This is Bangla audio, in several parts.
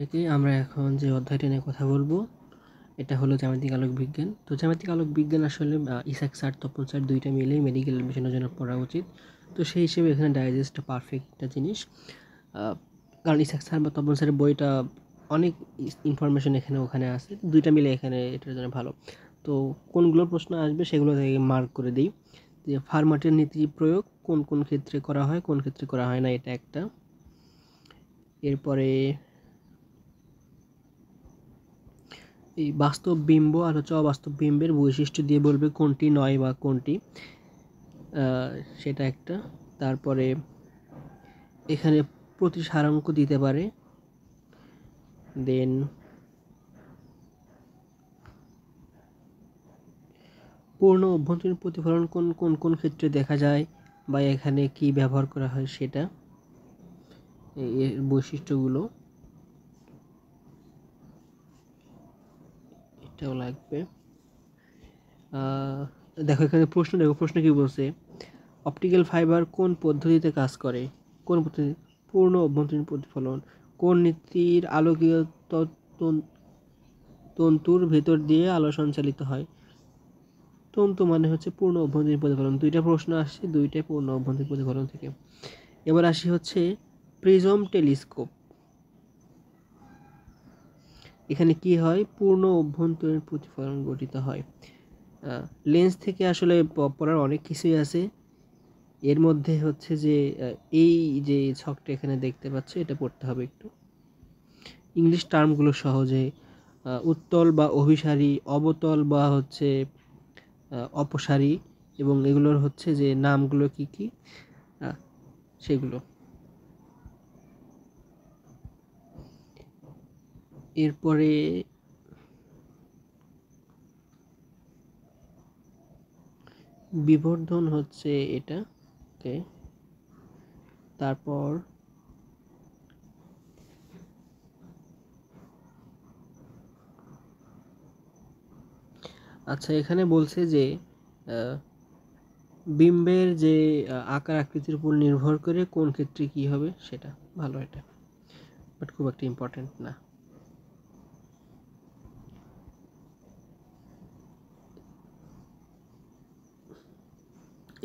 থেকে আমরা এখন যে অধ্যায়টা নিয়ে কথা বলবো এটা হলো জ্যামিতিক আলোক বিজ্ঞান। তো জ্যামিতিক আলোক বিজ্ঞান আসলে ইসাক স্যার তপন স্যার দুইটা মিলেই মেডিকেল এডমিশনের জন্য পড়া উচিত। তো সেই হিসেবে এখানে ডাইজেস্ট পারফেক্ট একটা জিনিস, কারণ ইসাক স্যার বা তপন স্যারের বইটা অনেক ইনফরমেশন এখানে ওখানে আছে, দুইটা মিলে এখানে এটার জন্য ভালো। তো কোনগুলো প্রশ্ন আসবে সেগুলো থেকে মার্ক করে দিই যে ফার্মাটের নীতি প্রয়োগ কোন কোন ক্ষেত্রে করা হয়, কোন ক্ষেত্রে করা হয় না, এটা একটা। এরপরে এই বাস্তব বিম্ব আর হচ্ছে অবাস্তব বিম্বের বৈশিষ্ট্য দিয়ে বলবে কোনটি নয় বা কোনটি, সেটা একটা। তারপরে এখানে প্রতিসারাঙ্ক দিতে পারে। দেন পূর্ণ অভ্যন্তরীণ প্রতিফলন কোন কোন কোন ক্ষেত্রে দেখা যায় বা এখানে কি ব্যবহার করা হয় সেটা, এর বৈশিষ্ট্যগুলো এটাও লাগবে। দেখো এখানে প্রশ্ন কি বলছে, অপটিক্যাল ফাইবার কোন পদ্ধতিতে কাজ করে, কোন পদ্ধতি, পূর্ণ অভ্যন্তরীণ প্রতিফলন, কোন নীতির আলোকীয় তন্তুর ভেতর দিয়ে আলো সঞ্চালিত হয়। তন্তু মানে হচ্ছে পূর্ণ অভ্যন্তরীণ প্রতিফলন। দুইটা প্রশ্ন আসছে, দুইটাই পূর্ণ অভ্যন্তরীণ প্রতিফলন থেকে। এবার আসি হচ্ছে প্রিজম টেলিস্কোপ, এখানে কি হয়, পূর্ণ অভ্যন্তরীণ প্রতিফলন গঠিত হয়। লেন্স থেকে আসলে পড়ার অনেক কিছুই আছে, এর মধ্যে হচ্ছে যে এই যে ছকটা এখানে দেখতে পাচ্ছ এটা পড়তে হবে একটু। ইংলিশ টার্মগুলো সহজে, উত্তল বা অভিসারী, অবতল বা হচ্ছে অপসারী, এবং এগুলোর হচ্ছে যে নামগুলো কি কি সেগুলো। এরপরে বিবর্ধন হচ্ছে এটা, ওকে। তারপর আচ্ছা এখানে বলছে যে বিম্বের যে আকার আকৃতির উপর নির্ভর করে কোন ক্ষেত্রে কি হবে সেটা, ভালো এটা, বাট খুব একটা ইম্পর্টেন্ট না।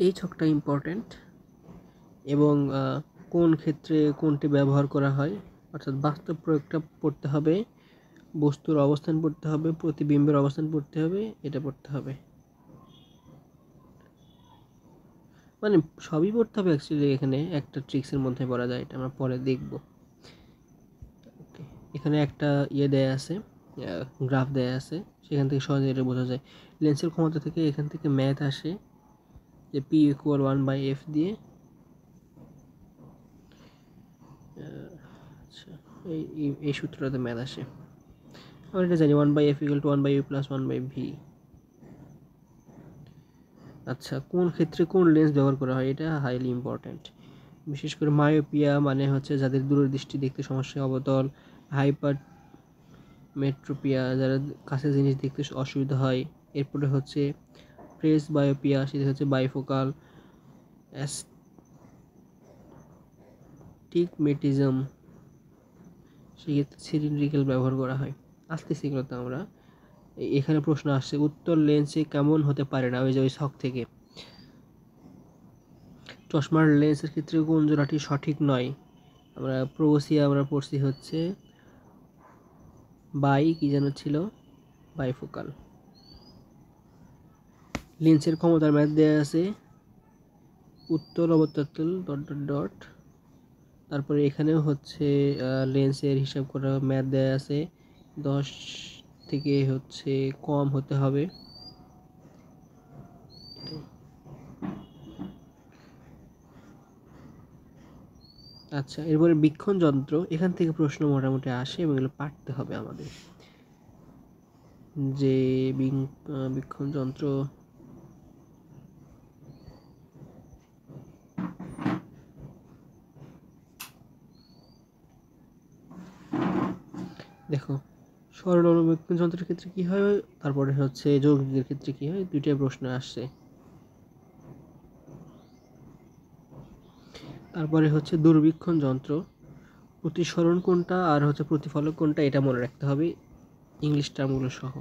এই ছকটা ইম্পর্টেন্ট, এবং কোন ক্ষেত্রে কোনটি ব্যবহার করা হয়, অর্থাৎ বাস্তব প্রয়োগটা পড়তে হবে, বস্তুর অবস্থান পড়তে হবে, প্রতিবিম্বের অবস্থান পড়তে হবে, এটা পড়তে হবে, মানে সবই পড়তে হবে অ্যাকচুয়ালি। এখানে একটা ট্রিক্সের মধ্যে পড়া যায়, এটা আমরা পরে দেখব। এখানে একটা দেয়া আছে, গ্রাফ দেয়া আছে, সেখান থেকে সহজে এটা বোঝা যায়। লেন্সের ক্ষমতা থেকে এখান থেকে ম্যাথ আসে যে পি ইকুয়াল 1/f দিয়ে, আচ্ছা এই সূত্রটাতে ম্যাথ আসে, আমরা এটা জানি 1/f equal to 1/u plus 1/v। আচ্ছা কোন ক্ষেত্রে কোন লেন্স ব্যবহার করা হয়, এটা হাইলি ইম্পর্ট্যান্ট। বিশেষ করে মায়োপিয়া মানে হচ্ছে যাদের দূরদৃষ্টি দেখতে সমস্যা, অবতল, হাইপার মেট্রোপিয়া যারা কাছে জিনিস দেখতে অসুবিধা হয়। এরপরে হচ্ছে প্রেস বায়োপিয়া, সেটা হচ্ছে বাইফোকাল, অ্যাস্টিগমেটিজম, সেক্ষেত্রে সিলিন্ড্রিক্যাল ব্যবহার করা হয়। আস্তে সেগুলোতে আমরা এখানে প্রশ্ন আসছে উত্তর লেন্সে কেমন হতে পারে না, ওই যে ওই ছক থেকে। চশমার লেন্সের ক্ষেত্রে কোন জোড়াটি সঠিক নয়, আমরা প্রোসিয়া আমরা পড়ছি হচ্ছে কি যেন ছিল, বাইফোকাল। লেন্সের ক্ষমতার ম্যাথ দেওয়া আছে, উত্তল অবতল ডট ডট ডট। তারপরে এখানেও হচ্ছে লেন্সের হিসাব করা ম্যাথ দেওয়া আছে, 10 থেকে হচ্ছে কম হতে হবে। আচ্ছা এরপরে বীক্ষণ যন্ত্র, এখান থেকে প্রশ্ন মোটামুটি আসে এবং এগুলো পাঠতে হবে আমাদের, যে বীক্ষণ যন্ত্র। দেখো সরল বীক্ষণ যন্ত্রের ক্ষেত্রে কি হয়, তারপরে হচ্ছে যৌগিকের ক্ষেত্রে কি হয়, দুইটাই প্রশ্ন আসছে। তারপরে হচ্ছে দূরবীক্ষণ যন্ত্র, প্রতিসরণ কোনটা আর হচ্ছে প্রতিফলক কোনটা এটা মনে রাখতে হবে ইংলিশ টার্মগুলো সহ।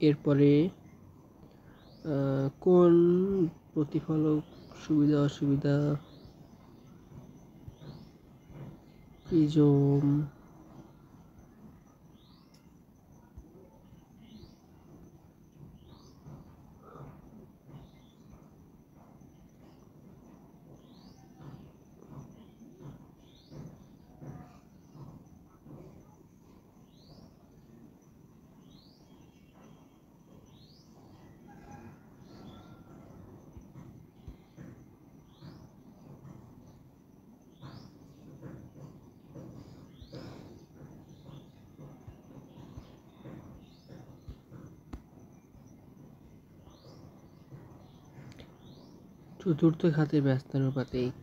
এরপরে কোন প্রতিফলক সুবিধা অসুবিধা, প্রিজম, চতুর্থ ঘাতের ব্যস্তানুপাতিক,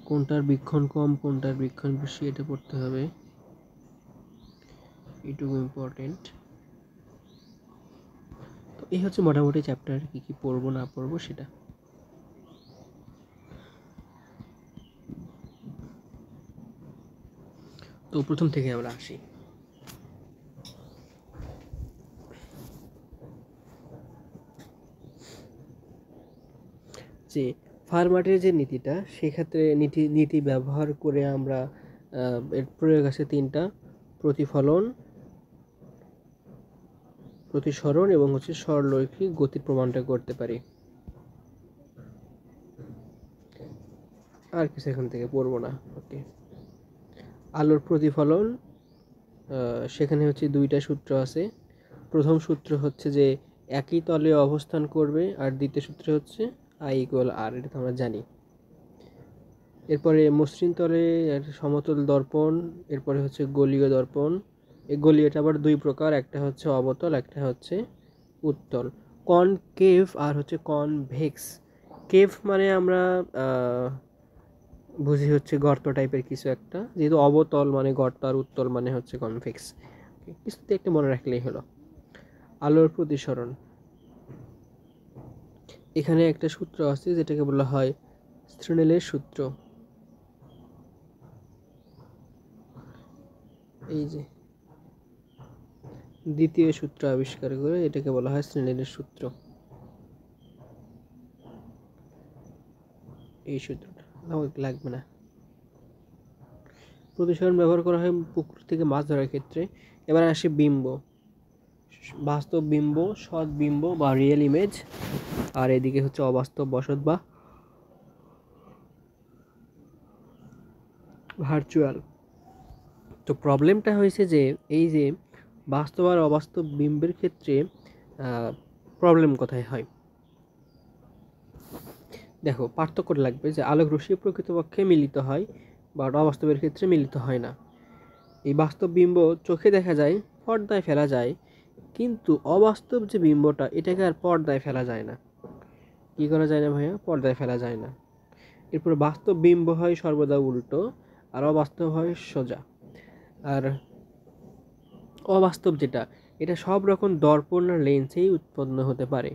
কোনটার বীক্ষণ কম কোনটার বীক্ষণ বেশি এটা পড়তে হবে, এটুকু ইম্পর্টেন্ট। তো এই হচ্ছে মোটামুটি চ্যাপ্টার কি কি পড়বো না পড়বো সেটা। তো প্রথম থেকে আমরা আসি। যে ফার্মাটের যে নীতিটা সেক্ষেত্রে নীতি ব্যবহার করে আমরা এর প্রয়োগ আছে তিনটা, প্রতিফলন, প্রতিসরণ এবং হচ্ছে সরলরৈখিক গতির প্রমাণটা করতে পারি। আর কিছু এখান থেকে পড়বো না। ওকে, আলোর প্রতিফলন, সেখানে হচ্ছে দুইটা সূত্র আছে। প্রথম সূত্র হচ্ছে যে একই তলে অবস্থান করবে, আর দ্বিতীয় সূত্র হচ্ছে I=R, এটা তো আমরা জানি। এরপরে মসৃণ তলে সমতল দর্পণ, এরপরে হচ্ছে গলীয় দর্পণ। এই গলীয়টা আবার দুই প্রকার, একটা হচ্ছে অবতল, একটা হচ্ছে উত্তল। কনকেভ আর হচ্ছে কনভেক্স। কেভ মানে আমরা বুঝি হচ্ছে গর্ত টাইপের কিছু একটা, যেহেতু অবতল মানে গর্ত আর উত্তল মানে হচ্ছে কনভেক্স। কিছুতে একটা মনে রাখলেই হলো। আলোর প্রতিসরণ, এখানে একটা সূত্র আছে যেটাকে বলা হয় স্নেলের সূত্র। এই যে দ্বিতীয় সূত্র আবিষ্কার করে এটাকে বলা হয় স্নেলের সূত্র। এই সূত্রটা লাগবে না। প্রতিসরণ ব্যবহার করা হয় পুকুর থেকে মাছ ধরার ক্ষেত্রে। এবার আসে বিম্ব, বাস্তব বিম্ব, সৎ বিম্ব বা রিয়েল ইমেজ, আর এদিকে হচ্ছে অবাস্তব বসত বা ভার্চুয়াল। তো প্রবলেমটা হয়েছে যে এই যে বাস্তব আর অবাস্তব বিম্বের ক্ষেত্রে প্রবলেম কোথায় হয় দেখো, পার্থক্য লাগবে যে আলোক রশ্মি প্রকৃতপক্ষে মিলিত হয়, বাট অবাস্তবের ক্ষেত্রে মিলিত হয় না। এই বাস্তব বিম্ব চোখে দেখা যায়, পর্দায় ফেলা যায়, কিন্তু অবাস্তব যে বিম্বটা এটাকে আর পর্দায় ফেলা যায় না। কি করা যায় না ভাইয়া? পর্দায় ফেলা যায় না। এরপর বাস্তব বিম্ব হয় সর্বদা উল্টো, আর অবাস্তব হয় সোজা। আর অবাস্তব যেটা, এটা সব রকম দর্পণ আর লেন্সেই উৎপন্ন হতে পারে।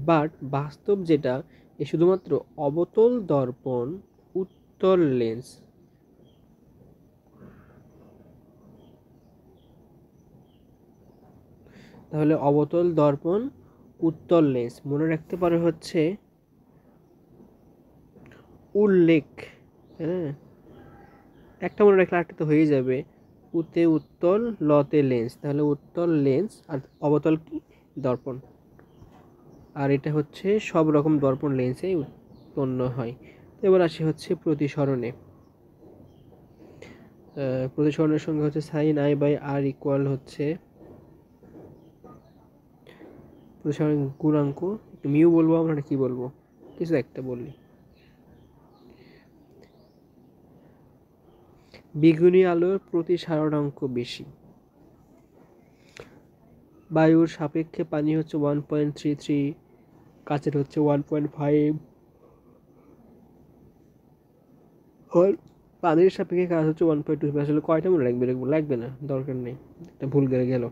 বাট বাস্তব যেটা, এ শুধুমাত্র অবতল দর্পণ, উত্তল লেন্স, তাহলে অবতল দর্পণ, উত্তল লেন্স মনে রাখতে পারে হচ্ছে উল্লেখ। হ্যাঁ, একটা মনে রাখলে আটটা তো হয়ে যাবে। উতে উত্তল, লতে লেন্স, তাহলে উত্তল লেন্স, আর অবতল কি? দর্পণ। আর এটা হচ্ছে সব রকম দর্পণ লেন্সে উৎপন্ন হয়। এবার আসি হচ্ছে প্রতিসরণে। প্রতিসরণের সঙ্গে হচ্ছে sin I/R ইকুয়াল হচ্ছে প্রতিসরণ গুণাঙ্ক, মিউ বলবো আমরা, কি বলবো, কিছু একটা বললি। বেগুনি আলোর প্রতিসারণাঙ্ক বেশি। বায়ুর সাপেক্ষে পানি হচ্ছে 1.33, কাচের হচ্ছে 1.5, পানির সাপেক্ষে কাজ হচ্ছে 1.2, আসলে কয়টা মনে লাগবে না, দরকার নেই, একটা ভুল করে গেল।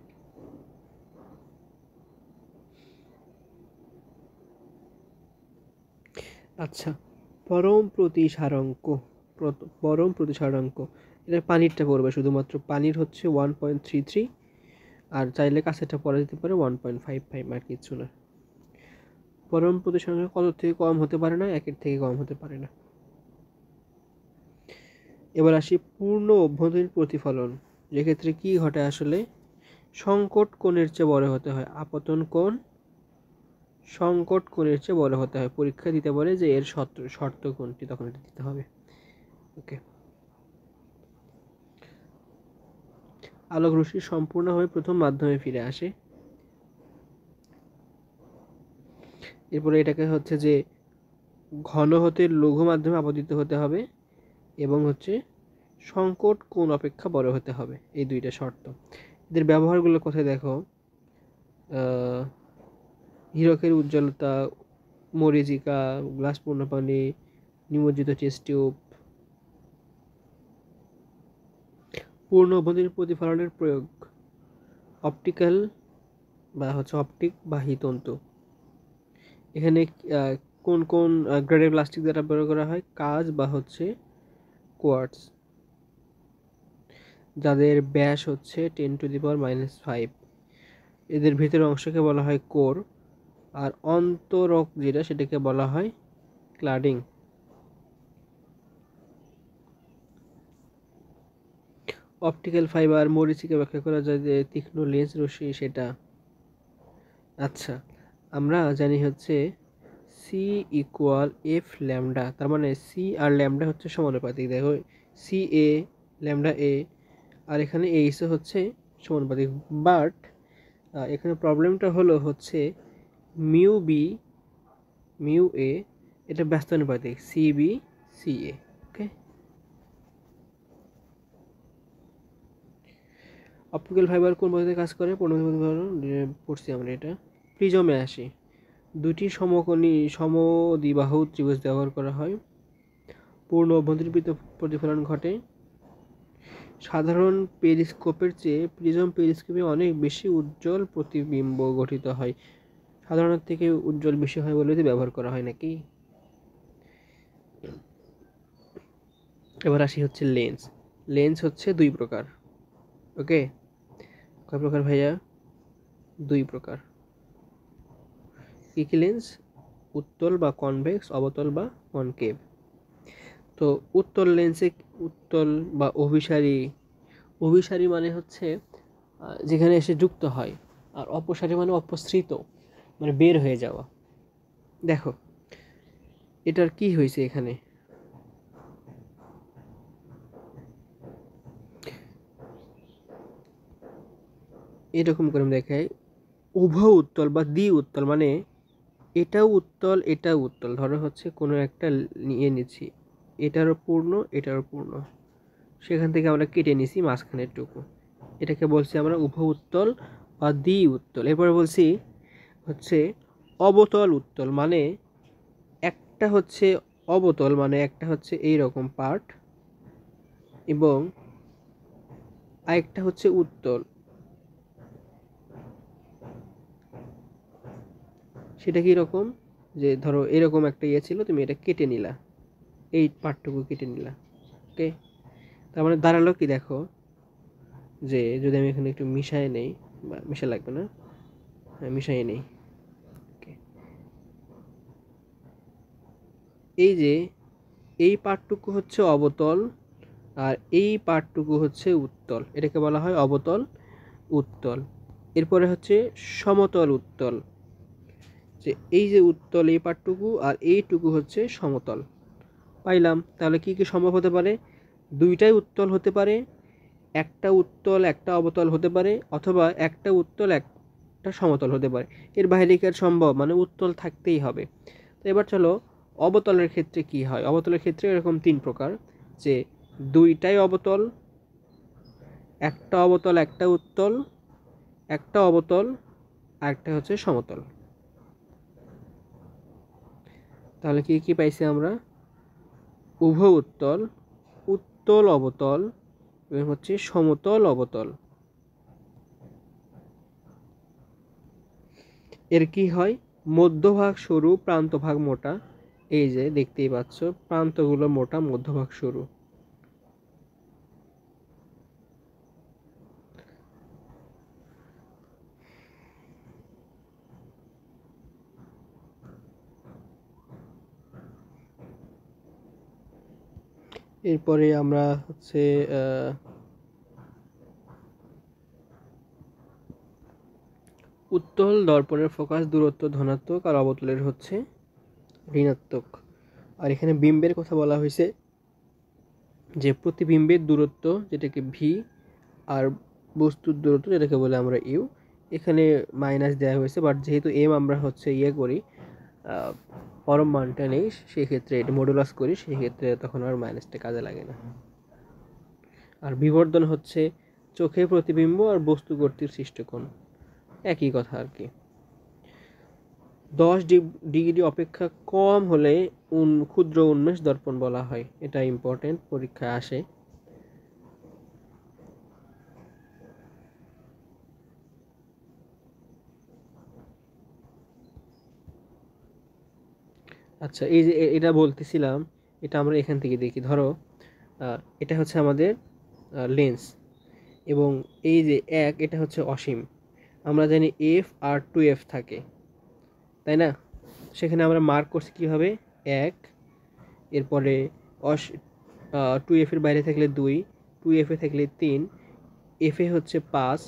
আচ্ছা, পরম প্রতিসারাঙ্ক, পরম প্রতিসারাঙ্ক, এটা পানিরটা পড়বে শুধুমাত্র। পানির হচ্ছে 1.33, আর চাইলে কাছেরটা পরে দিতে পারে 1.55, আর কিছু না। পরম প্রতিসারাঙ্ক কত থেকে কম হতে পারে না? 1-এর থেকে কম হতে পারে না। এবার আসি পূর্ণ অভ্যন্তরীণ প্রতিফলন, যেক্ষেত্রে কি ঘটে আসলে, সংকট কোণের চেয়ে বড় হতে হয়, আপতন কোণ সংকট কোণের চেয়ে বড় হতে হয়। পরীক্ষা দিতে পারে যে এর শর্ত কোনটি, তখন এটা দিতে হবে। ওকে, আলোক রশ্মি সম্পূর্ণভাবে প্রথম মাধ্যমে ফিরে আসে। এরপরে এটাকে হচ্ছে যে ঘন হতে লঘু মাধ্যমে আপতিত হতে হবে, এবং হচ্ছে সংকট কোণ অপেক্ষা বড় হতে হবে, এই দুইটা শর্ত। এদের ব্যবহারগুলো কোথায় দেখো, হীরকের উজ্জ্বলতা, মরীচিকা, গ্লাস পূর্ণ পানি, নিমজ্জিত টেস্ট টিউব। পূর্ণ অভ্যন্তরীণ প্রতিফলনের প্রয়োগ, অপটিক্যাল বা হচ্ছে অপটিক বাহী তন্তু। এখানে কোন কোন গ্রেডের প্লাস্টিক দ্বারা ব্যবহার করা হয়, কাঁচ বা হচ্ছে কোয়ার্টজ, যাদের ব্যাস হচ্ছে 10⁻⁻5। এদের ভিতরের অংশকে বলা হয় কোর, আর অন্তরক যেটা সেটাকে বলা হয় ক্লাডিং। অপটিক্যাল ফাইবার, মরীচিকা ব্যাখ্যা করা যায় যে তীক্ষ্ণ লেন্স রশ্মি, সেটা। আচ্ছা, আমরা জানি হচ্ছে সি ইকুয়াল এফ ল্যামডা, তার মানে সি আর ল্যামডা হচ্ছে সমানুপাতিক। দেখো সি এ ল্যামডা এ, আর এখানে এইসও হচ্ছে সমানুপাতিক। বাট এখানে প্রবলেমটা হলো হচ্ছে মিউ বি মিউ এ এটা ব্যস্তানুপাতিক, সি বি সি এ। ওকে, অপটিক্যাল ফাইবার কোন পদ্ধতিতে কাজ করে, পড়ছি আমরা এটা। প্রিজমে আসি, দুটি সমকোণী সমদ্বিবাহু ত্রিভুজ ব্যবহার করা হয়। পূর্ণ অভ্যন্তরীণ প্রতিফলন ঘটে। সাধারণ পেরিস্কোপের চেয়ে প্রিজম পেরিস্কোপে অনেক বেশি উজ্জ্বল প্রতিবিম্ব গঠিত হয়। সাধারণের থেকে উজ্জ্বল বেশি হয় বলে ব্যবহার করা হয় নাকি। এবার আসি হচ্ছে লেন্স। লেন্স হচ্ছে দুই প্রকার। ওকে, কয় প্রকার ভাইয়া? দুই প্রকার। কি কি লেন্স? উত্তল বা কনভেক্স, অবতল বা কনকেভ। তো উত্তল লেন্সে, উত্তল বা অভিসারী, অভিসারী মানে হচ্ছে যেখানে এসে যুক্ত হয়, আর অপসারী মানে অপসৃত, মানে বের হয়ে যাওয়া। দেখো এটার কি হয়েছে এখানে, এরকম করে দেখাই, উভয় উত্তল বা দ্বি উত্তল, মানে এটাও উত্তল এটাও উত্তল। ধরো হচ্ছে কোনো একটা নিয়ে নিচ্ছি, এটারও পূর্ণ এটারও পূর্ণ, সেখান থেকে আমরা কেটে নিছি মাঝখানের টুকু, এটাকে বলছি আমরা উভয় উত্তল বা দ্বি উত্তল। এরপরে বলছি হচ্ছে অবতল উত্তল, মানে একটা হচ্ছে অবতল, মানে একটা হচ্ছে এই রকম পার্ট, এবং আরেকটা হচ্ছে উত্তল, সেটা কি রকম, যে ধরো এরকম একটা ইয়ে ছিল, তুমি এটা কেটে নিলা, এই পার্টটুকু কেটে নিলা। ওকে, তার মানে দাঁড়ালো কি, দেখো যে যদি আমি এখানে একটু মিশাই নেই, বা মিশা লাগবে না, মিশাই নেই। এই যে এই পার্টটুকু হচ্ছে অবতল, আর এই পার্টটুকু হচ্ছে উত্তল, এটাকে বলা হয় অবতল উত্তল। এরপরে হচ্ছে সমতল উত্তল, যে এই যে উত্তল এই পার্টটুকু আর এইটুকু হচ্ছে সমতল। পাইলাম, তাহলে কি কি সম্ভব হতে পারে, দুইটাই উত্তল হতে পারে, একটা উত্তল একটা অবতল হতে পারে, অথবা একটা উত্তল একটা সমতল হতে পারে। এর বাইরে কি আর সম্ভব, মানে উত্তল থাকতেই হবে। তো এবার চলো অবতলের ক্ষেত্রে কি হয়। অবতলের ক্ষেত্রে এরকম তিন প্রকার, যে দুইটাই অবতল, একটা অবতল একটা উত্তল, একটা অবতল আর একটা হচ্ছে সমতল। তাহলে কি কি পাইছি আমরা, উভয় উত্তল, উত্তল অবতল এবং হচ্ছে সমতল অবতল। এর কি হয়, মধ্যভাগ সরু প্রান্তভাগ মোটা। এই যে দেখতেই পাচ্ছ প্রান্তগুলো মোটা মধ্যভাগ সরু। এরপরে আমরা হচ্ছে উত্তল দর্পণের ফোকাস দূরত্ব ধনাত্মক আর অবতলের হচ্ছে ঋণাত্মক। আর এখানে বিম্বের কথা বলা হয়েছে যে প্রতিবিম্বের দূরত্ব যেটাকে ভি আর বস্তুর দূরত্ব যেটাকে বলে আমরা ইউ, এখানে মাইনাস দেওয়া হয়েছে, বাট যেহেতু এম আমরা হচ্ছে করি পরম মানটা নেই, সেক্ষেত্রে এটা মডুলাস করি, সেক্ষেত্রে তখন আর মাইনাসটা কাজে লাগে না। আর বিবর্ধন হচ্ছে চোখে প্রতিবিম্ব আর বস্তু কর্তৃক সৃষ্ট কোণ, একই কথা আর কি। 10 ডিগ্রি অপেক্ষা কম হলে ক্ষুদ্র উন্মেষ দর্পণ বলা হয়, এটা ইম্পর্টেন্ট, পরীক্ষায় আসে। আচ্ছা, এই যে এটা বলতেছিলাম, এটা আমরা এখান থেকে দেখি। ধরো এটা হচ্ছে আমাদের লেন্স, এবং এই যে এটা হচ্ছে অসীম। আমরা জানি এফ আর 2f থাকে, তাই না? সেখানে আমরা মার্ক করছি কীভাবে, 1, এরপরে 2f এর বাইরে থাকলে 2, 2f এ থাকলে 3, f এ হচ্ছে 5,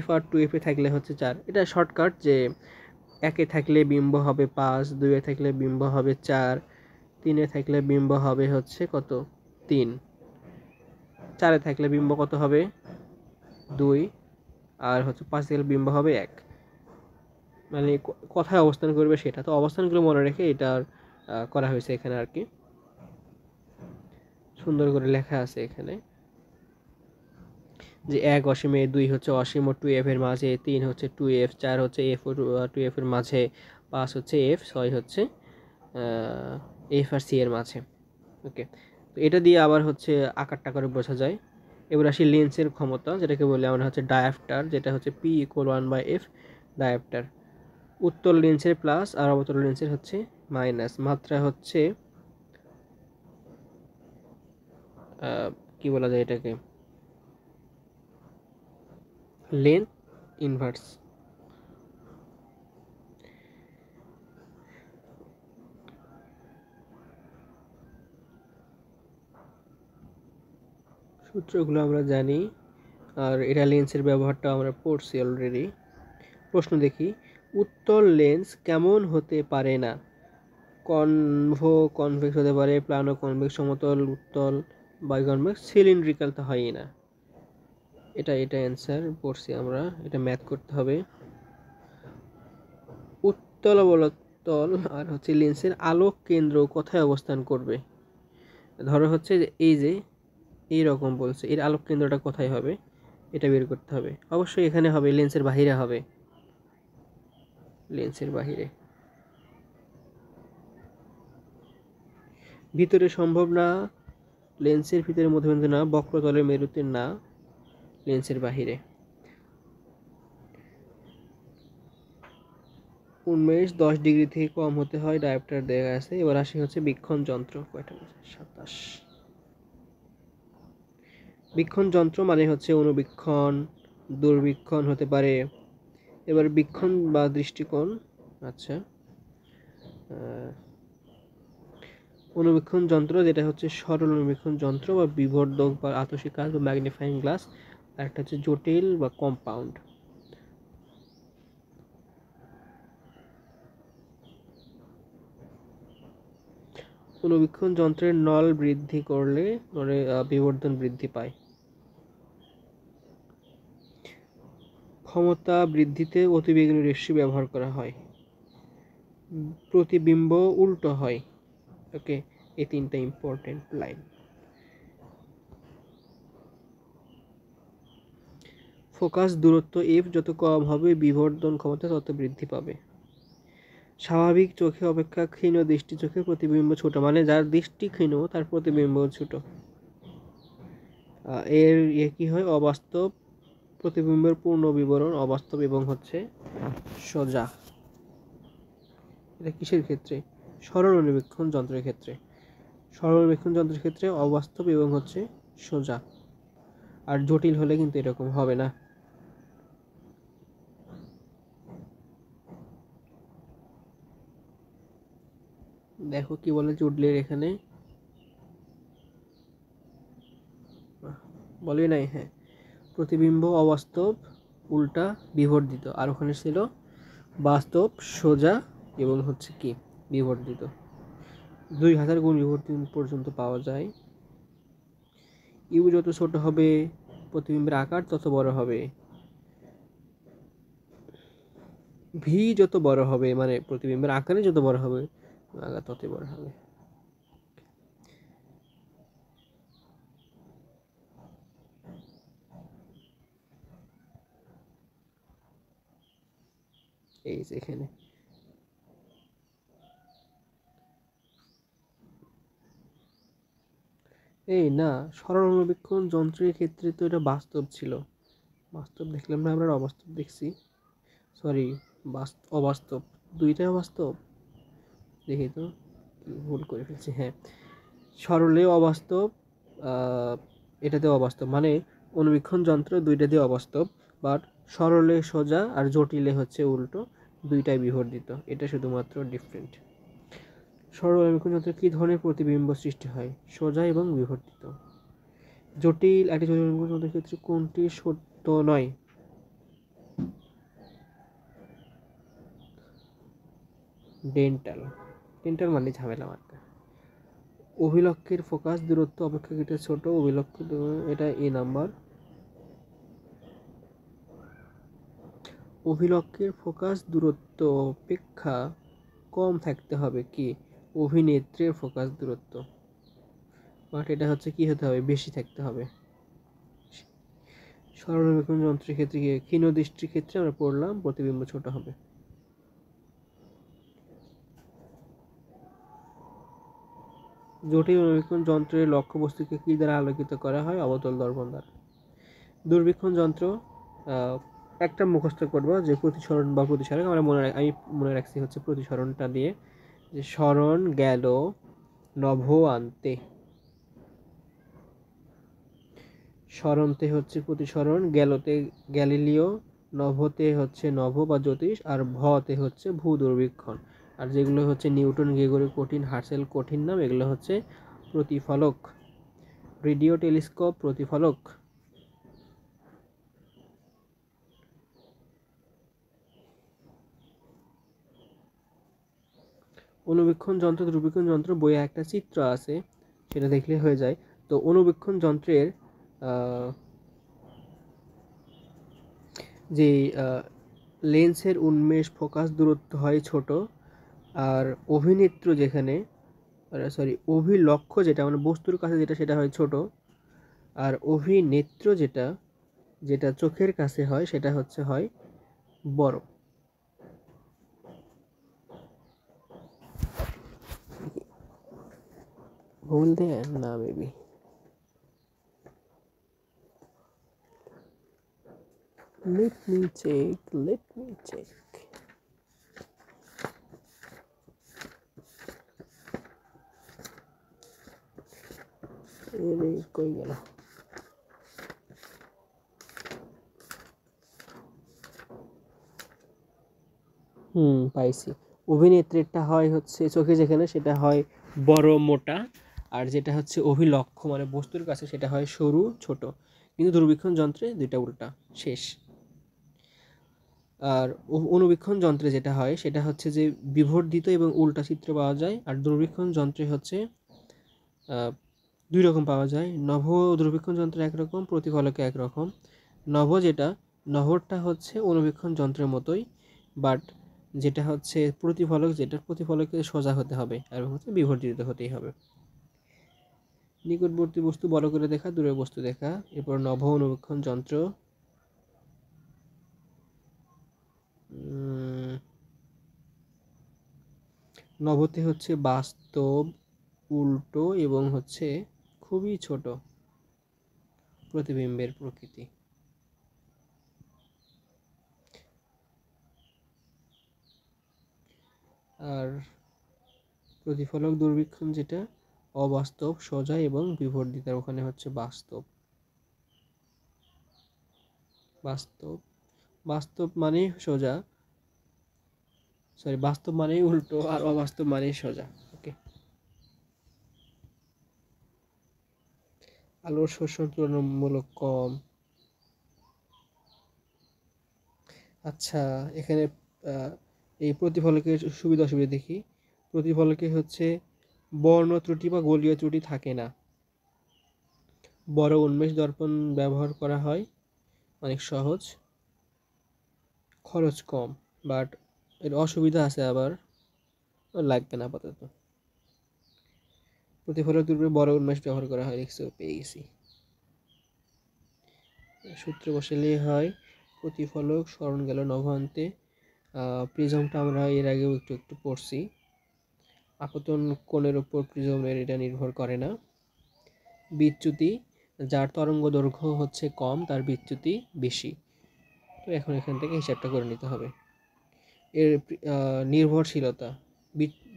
f আর 2f এ থাকলে হচ্ছে 4। এটা শর্টকাট, যে 1 এ থাকলে বিম্ব হবে 5, 2 এ থাকলে বিম্ব হবে 4, 3 এ থাকলে বিম্ব হবে হচ্ছে কত, 3, 4 এ থাকলে বিম্ব কত হবে, 2, আর হচ্ছে 5 এ থাকলে বিম্ব হবে 1। মানে কোথায় অবস্থান করবে সেটা, তো অবস্থানগুলো মনে রেখে এটা করা হয়েছে এখানে আর কি, সুন্দর করে লেখা আছে এখানে যে 1 অসীমে, 2 হচ্ছে অসীম ও 2f এর মাঝে, 3 হচ্ছে 2f, 4 হচ্ছে f ও 2f এর মাঝে, 5 হচ্ছে f, 6 হচ্ছে f আর c এর মাঝে। ওকে, তো এটা দিয়ে আবার হচ্ছে আকারটা করে বোঝা যায়। এবার আসি লেন্সের ক্ষমতা, যেটাকে বলে আমরা হচ্ছে ডায়াপ্টার, যেটা হচ্ছে p = 1/f ডায়াপ্টার। উত্তল লেন্সের প্লাস আর অবতল লেন্সের হচ্ছে মাইনাস। মাত্রা হচ্ছে কি বলা যায় এটাকে, লেন্থ ইনভার্স। সূত্রগুলো আমরা জানি, আর এটা লেন্সের ব্যবহারটা আমরা পড়ছি অলরেডি। প্রশ্ন দেখি, উত্তল লেন্স কেমন হতে পারে না? কনভেক্স হতে পারে, প্লানো কনভেক্স, সমতল, উত্তল, বাইকনভেক্স, সিলিন্ড্রিক্যাল তো হয়ই না। এটা অ্যান্সার পড়ছি আমরা, এটা ম্যাথ করতে হবে। উত্তল অবতল আর হচ্ছে লেন্সের আলোক কেন্দ্র কোথায় অবস্থান করবে? ধরো হচ্ছে যে এইরকম বলছে, এর আলোক কেন্দ্রটা কোথায় হবে, এটা বের করতে হবে। অবশ্যই এখানে হবে, লেন্সের বাহিরে হবে, লেন্সের বাহিরে। ভিতরে সম্ভব না, লেন্সের ভিতরে মধ্যবিন্দু না, বক্রতলের মেরুতে না, লেন্সের বাহিরে। উন্মেষ 10 ডিগ্রি থেকে কম হতে হয়, ডায়োপ্টার দেওয়া আছে। এবার আসি হচ্ছে বীক্ষণ যন্ত্র, কয়টা 27। বীক্ষণ যন্ত্র মানে হচ্ছে অনুবীক্ষণ, দূরবীক্ষণ হতে পারে। এবার বীক্ষণ বা দৃষ্টিকোণ, আচ্ছা, অনুবীক্ষণ যন্ত্র যেটা হচ্ছে সরল অনুবীক্ষণ যন্ত্র বা বিবর্ধক বা আতসী কাচ বা ম্যাগনিফাইং গ্লাস, আর একটা হচ্ছে জটিল বা কম্পাউন্ড। অনুবীক্ষণ যন্ত্রের নল বৃদ্ধি করলে বিবর্ধন বৃদ্ধি পায়। ক্ষমতা বৃদ্ধিতে অতিবেগুনি রশ্মি ব্যবহার করা হয়। প্রতিবিম্ব উল্টো হয়। ওকে, এই 3টা ইম্পর্টেন্ট লাইন। ফোকাস দূরত্ব f যত কম হবে বিবর্ধন ক্ষমতা তত বৃদ্ধি পাবে। স্বাভাবিক চোখে অপেক্ষা ক্ষীণ দৃষ্টি চোখে প্রতিবিম্ব ছোট, মানে যার দৃষ্টি ক্ষীণ তার প্রতিবিম্ব ছোট। এর কি হয়, অবাস্তব প্রতিবিম্বের পূর্ণ বিবরণ, অবাস্তব এবং হচ্ছে সোজা। এটা কিসের ক্ষেত্রে? সরল অনুবীক্ষণ যন্ত্রের ক্ষেত্রে। সরল অনুবীক্ষণ যন্ত্রের ক্ষেত্রে অবাস্তব এবং হচ্ছে সোজা। আর জটিল হলে কিন্তু এরকম হবে না। দেখো কি বলে জুডলির এখানে, বলে নাই? হ্যাঁ, প্রতিবিম্ব অবাস্তব, উল্টা, বিবর্ধিত। আর ওখানে ছিল বাস্তব, সোজা এবং হচ্ছে কি বিবর্ধিত। 2000 গুণ বিবর্তিত পর্যন্ত পাওয়া যায়। ইউ যত ছোট হবে প্রতিবিম্বের আকার তত বড় হবে। ভি যত বড় হবে, মানে প্রতিবিম্বের আকারে যত বড় হবে আকার তত বড় হবে। এই যে এখানে এই না, সরল অনুবীক্ষণ যন্ত্রের ক্ষেত্রে তো এটা বাস্তব ছিল। বাস্তব দেখলাম না, আমরা অবাস্তব দেখছি। সরি, অবাস্তব, দুইটাই অবাস্তব। দেখি তো, ভুল করে ফেলছি। হ্যাঁ, সরলে অবাস্তব, এটাতে অবাস্তব, মানে অনুবীক্ষণ যন্ত্র দুইটাতে অবাস্তব। বাট সরলে সোজা আর জটিলে হচ্ছে উল্টো, দুইটাই বিবর্ধিত। এটা শুধুমাত্র ডিফারেন্ট। সরল অনুবীক্ষণ যন্ত্রে কী ধরনের প্রতিবিম্ব সৃষ্টি হয়? সোজা এবং বিবর্ধিত। একটি জটিল অনুবীক্ষণ যন্ত্রের ক্ষেত্রে কোনটি সত্য নয়? ডেন্টাল। ডেন্টাল মানে ঝামেলা মার্কা। অভিলক্ষের ফোকাস দূরত্ব অপেক্ষাকৃত ছোট, অভিলক্ষ, এটা এ নাম্বার। অভিলক্ষের ফোকাস দূরত্ব অপেক্ষা কম থাকতে হবে কি? অভিনেত্রের ফোকাস দূরত্ব। বাট এটা হচ্ছে কি হতে হবে? বেশি থাকতে হবে। সরল অনুবীক্ষণ যন্ত্রের ক্ষেত্রে কি, ক্ষীণ দৃষ্টির ক্ষেত্রে আমরা পড়লাম প্রতিবিম্ব ছোট হবে। জটিল অনুবীক্ষণ যন্ত্রের লক্ষ্যবস্তুকে কি দ্বারা আলোকিত করা হয়? অবতল দর্পণ দ্বারা। দূরবীক্ষণ যন্ত্র একটা মুখস্থ করবো, যে প্রতিসরণ বা প্রতিসারক। আমি মনে রাখছি হচ্ছে প্রতিসরণটা দিয়ে, যে সরণ গেল নভ আনতে। সরণতে হচ্ছে প্রতিসরণ, গেলতে গ্যালিলিও, নভতে হচ্ছে নভ বা জ্যোতিষ, আর ভতে হচ্ছে ভূ দুর্বীক্ষণ। আর যেগুলো হচ্ছে নিউটন, গ্রেগরি কঠিন, হার্সেল কঠিন নাম, এগুলো হচ্ছে প্রতিফলক। Radio telescope প্রতিফলক। অনুবীক্ষণ যন্ত্র, দূরবীক্ষণ যন্ত্র বইয়ে একটা চিত্র আছে, সেটা দেখলে হয়ে যায়। তো অনুবীক্ষণ যন্ত্রের যে লেন্সের উন্মেষ ফোকাস দূরত্ব হয় ছোট, আর অভিনেত্র যেখানে, সরি, অভিলক্ষ্য যেটা মানে বস্তুর কাছে যেটা, সেটা হয় ছোট, আর অভিনেত্র যেটা, যেটা চোখের কাছে হয়, সেটা হচ্ছে হয় বড়। ভুল দেয় না বেবি। Let me check. কই গেল? পাইছি। অভিনেত্রীটা হয় হচ্ছে চোখে যেখানে, সেটা হয় বড় মোটা, আর যেটা হচ্ছে অভিলক্ষ্য মানে বস্তুর কাছে, সেটা হয় সরু ছোট। কিন্তু দূরবীক্ষণ যন্ত্রে দুইটা উল্টা। শেষ। আর অনুবীক্ষণ যন্ত্রে যেটা হয় সেটা হচ্ছে যে বিবর্ধিত এবং উল্টা চিত্র পাওয়া যায়। আর দূরবীক্ষণ যন্ত্রে হচ্ছে দুই রকম পাওয়া যায়। নভ দূরবীক্ষণ যন্ত্র একরকম, প্রতিফলকে একরকম। নভরটা হচ্ছে অনুবীক্ষণ যন্ত্রের মতোই, বাট যেটা হচ্ছে প্রতিফলক, যেটা প্রতিফলকে সোজা হতে হবে এবং হচ্ছে বিবর্ধিত হতেই হবে। নিকটবর্তী বস্তু বড় করে দেখা, দূরের বস্তু দেখা। এরপর নভ অনুবীক্ষণ যন্ত্র, নভতে হচ্ছে বাস্তব, উল্টো এবং হচ্ছে খুবই ছোট। প্রতিবিম্বের প্রকৃতি। আর প্রতিফলক দূরবীক্ষণ যেটা অবাস্তব, সোজা এবং বিবর্ধিত, ওখানে হচ্ছে বাস্তব। বাস্তব বাস্তব মানেই সোজা, সরি বাস্তব মানেই উল্টো, আর অবাস্তব মানেই সোজা। ওকে। আলোর শোষণ তুলনামূলক কম। আচ্ছা, এখানে এই প্রতিফলকের সুবিধা অসুবিধা দেখি। প্রতিফলকে হচ্ছে বর্ণ ত্রুটি বা গোলীয় ত্রুটি থাকে না। বড় উন্মেষ দর্পণ ব্যবহার করা হয়, অনেক সহজ, খরচ কম। বাট এর অসুবিধা আছে, আবার লাগবে না আপাতত। প্রতিফলক দূরবীক্ষণে বড় উন্মেষ ব্যবহার করা হয়, দেখছো, পেয়ে গেছি। সূত্র বসালেই হয়। প্রতিফলক স্মরণ গেল নভান্তে। প্রিজমটা আমরা এর আগেও একটু একটু পড়ছি। আপতন কোণের উপর প্রিজমের এটা নির্ভর করে না। বিচ্যুতি, যার তরঙ্গ দৈর্ঘ্য হচ্ছে কম তার বিচ্যুতি বেশি। তো এখন এখান থেকে হিসাবটা করে নিতে হবে। এর নির্ভরশীলতা,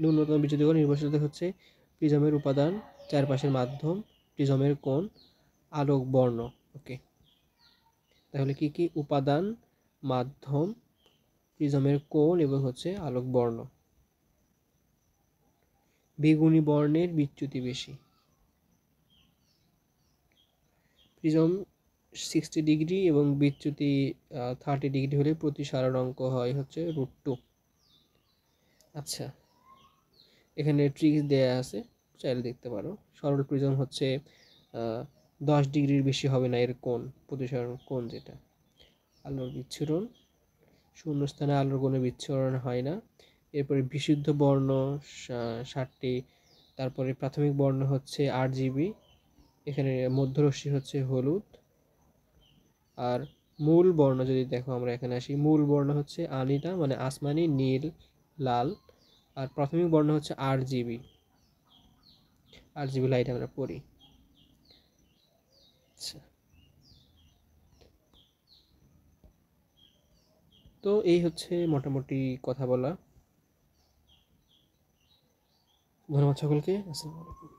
ন্যূনতম বিচ্যুতি কোণ নির্ভরশীলতা হচ্ছে প্রিজমের উপাদান, চারপাশের মাধ্যম, প্রিজমের কোণ, আলোক বর্ণ। ওকে, তাহলে কি কি? উপাদান, মাধ্যম, প্রিজমের কোণ এবং হচ্ছে আলোক বর্ণ। বেগুনি বর্ণের বিচ্যুতি বেশি। প্রিজম 60 ডিগ্রি এবং বিচ্যুতি 30 ডিগ্রি হলে প্রতিসারণ অঙ্ক হয় হচ্ছে √2। আচ্ছা, এখানে ট্রিক্স দেয়া আছে, চাইলে দেখতে পারো। সরল প্রিজম হচ্ছে 10 ডিগ্রির বেশি হবে না এর কোণ, প্রতিসারণ কোণ যেটা। আলোর বিচ্ছুরণ, শূন্যস্থানে আলোর কোনো বিচ্ছুরণ হয় না। এরপরে বিশুদ্ধ বর্ণ 60টি। তারপরে প্রাথমিক বর্ণ হচ্ছে RGB, এখানে মধ্যরশ্মি হচ্ছে হলুদ। আর মূল বর্ণ যদি দেখো, আমরা এখানে আসি, মূল বর্ণ হচ্ছে আনিটা মানে আসমানি, নীল, লাল। আর প্রাথমিক বর্ণ হচ্ছে RGB, RGB লাইট আমরা পড়ি। আচ্ছা, তো এই হচ্ছে মোটামুটি কথা বলা। ধন্যবাদ সকলকে। আসসালামু আলাইকুম।